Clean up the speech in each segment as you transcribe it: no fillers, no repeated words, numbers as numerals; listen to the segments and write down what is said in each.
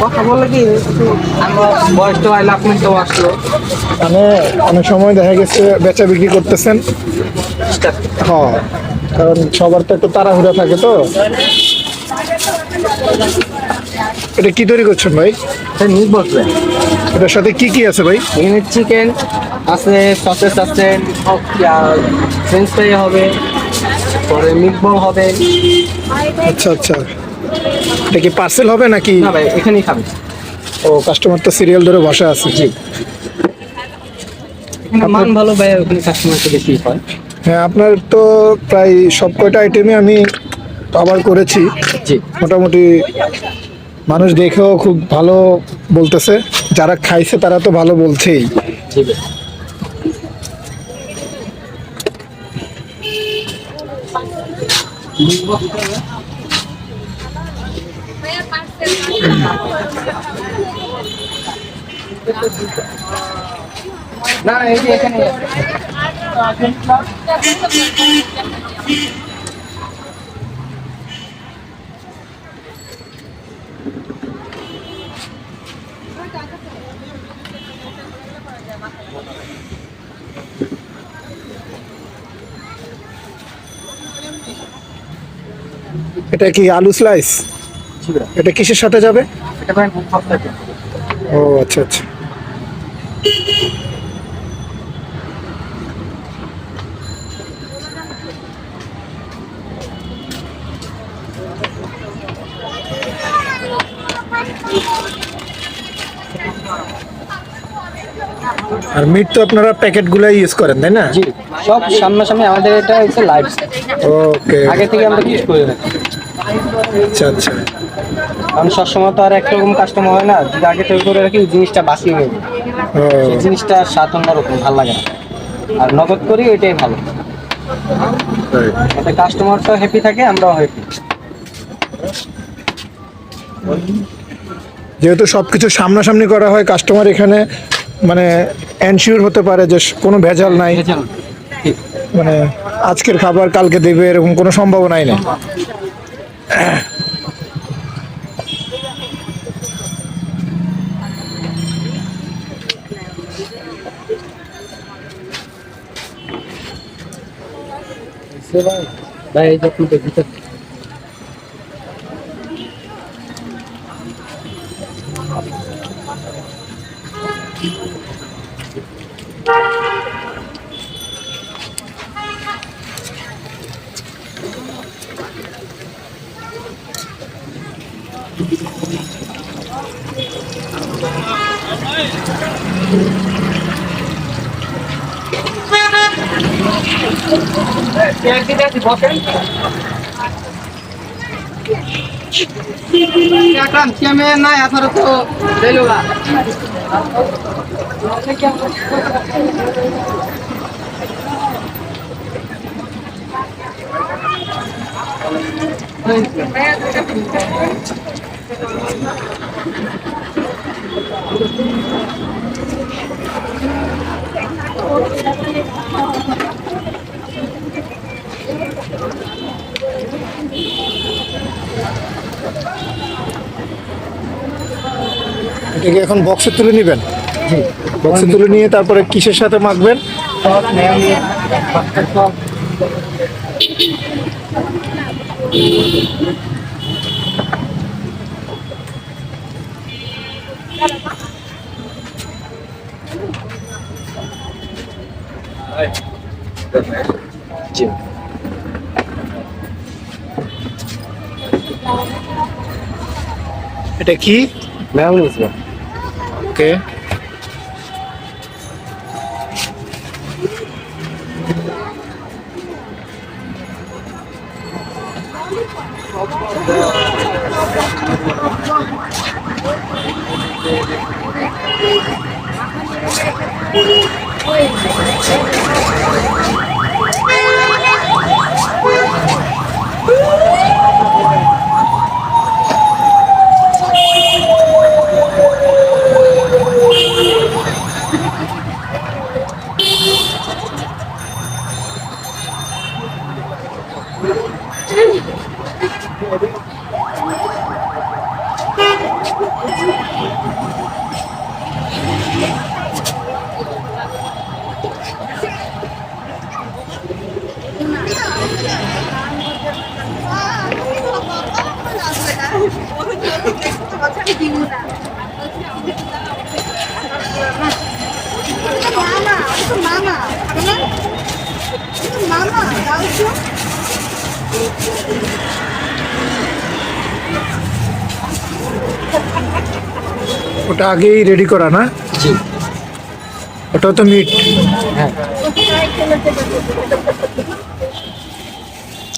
কথা বললে কি আমার বয়সটা আইলে আপনি তো আসলো মানে অনেক সময় দেখা গেছে বেচা বিক্রি করতেছেন। হ্যাঁ, কারণ সবার তো একটু তাড়াহুড়া থাকে তো। এটা কি তৈরি করছেন ভাই? মিট বসবে। এটার সাথে কি কি আছে ভাই? এখানে চিকেন আছে, সসেস আছে, ফ্রেঞ্চ ফ্রাই হবে, পরে মিট বল হবে। আচ্ছা আচ্ছা, এটা কি পার্সেল হবে নাকি? না ভাই, এখানেই খাবে। ও, কাস্টমার তো সিরিয়াল ধরে বসে আছে। জি, এখানে মান ভালো ভাই, ওখানে কাস্টমার তো বেশি হয়। হ্যাঁ, আপনার তো প্রায় সব কয়টা আইটেমই আমি কভার করেছি। জি, মোটামুটি মানুষ দেখেও খুব ভালো বলতেছে, যারা খাইছে তারা তো ভালো বলছেই। জি ভাই। না এই যে এখানে এটা কি আলু স্লাইস? এটা কিসের সাথে যাবে? এটা ভাই খুব ভালো লাগে। ও আচ্ছা আচ্ছা। আর মিট তো আপনারা প্যাকেট গুলাই ইউজ করেন, তাই না? জি, সব সামনাসামনি। আমাদের এটা হচ্ছে লাইভ, ওকে, আগে থেকে আমরা কিছু করে রাখি। আচ্ছা আচ্ছা। কারণ সবসময় তো আর একরকম কাস্টমার হয় না, যদি আগে থেকে করে রাখি জিনিসটা বাসি হয়ে যায়, ও সেই জিনিসটা স্বাদ অন্যরকম, ভালো লাগে না। আর নগদ করি এটাই ভালো, এতে কাস্টমারটাও হ্যাপি থাকে, আমরাও হ্যাপি। যেহেতু সবকিছু সামনাসামনি করা হয়, কাস্টমার এখানে মানে এনশিওর হতে পারে যে কোনো ভেজাল নাই, ঠিক। মানে আজকের খাবার কালকে দেবে এরকম কোনো সম্ভাবনাই নেই। ভাই এই যে আপনাদের ভিতর না এত তো দেলোগা এটাকে এখন বক্সে তুলে নেবেন? বক্সে তুলে নিয়ে তারপরে কিসের সাথে মাখবেন? জি, এটা কি? মেয়োনিজ। ওকে, ওটা আগেই রেডি করা না? জি। ওটাও তো মিট। হ্যাঁ,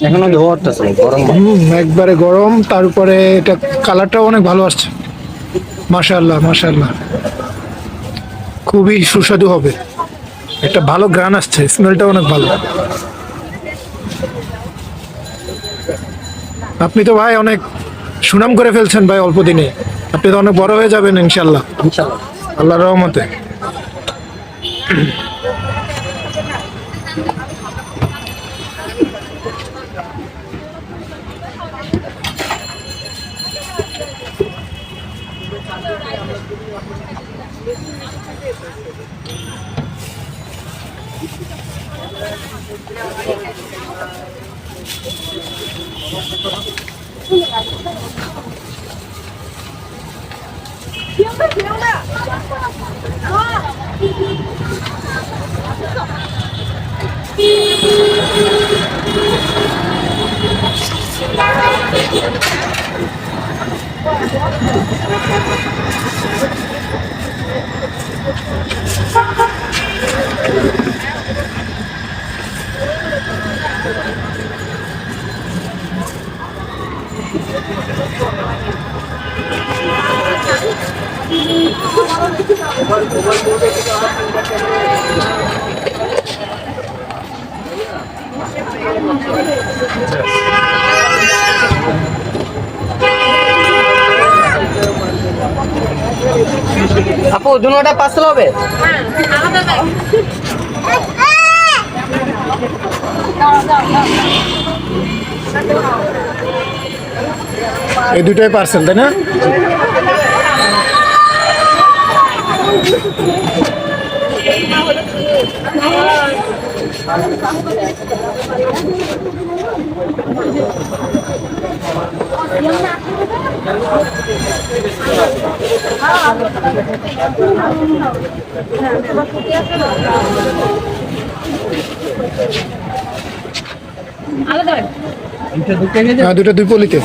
এখনো ধোয়ারতেছে গরম। একবারে গরম, তার উপরে এটা কালারটাও অনেক ভালো আসছে। মাশাআল্লাহ মাশাআল্লাহ, খুবই সুস্বাদু হবে। একটা ভালো গ্রান আসছে, স্মেলটা অনেক ভালো। আপনি তো ভাই অনেক সুনাম করে ফেলছেন ভাই অল্প দিনে। আপনি তো অনেক বড় হয়ে যাবেন ইনশাল্লাহ, ইনশাআল্লাহ। আল্লাহর রহমতে। আপু দুটোটা পার্সেল হবে? এই দুটোই পার্সেল তাই না? হ্যাঁ, দুটো দুই পলিতে।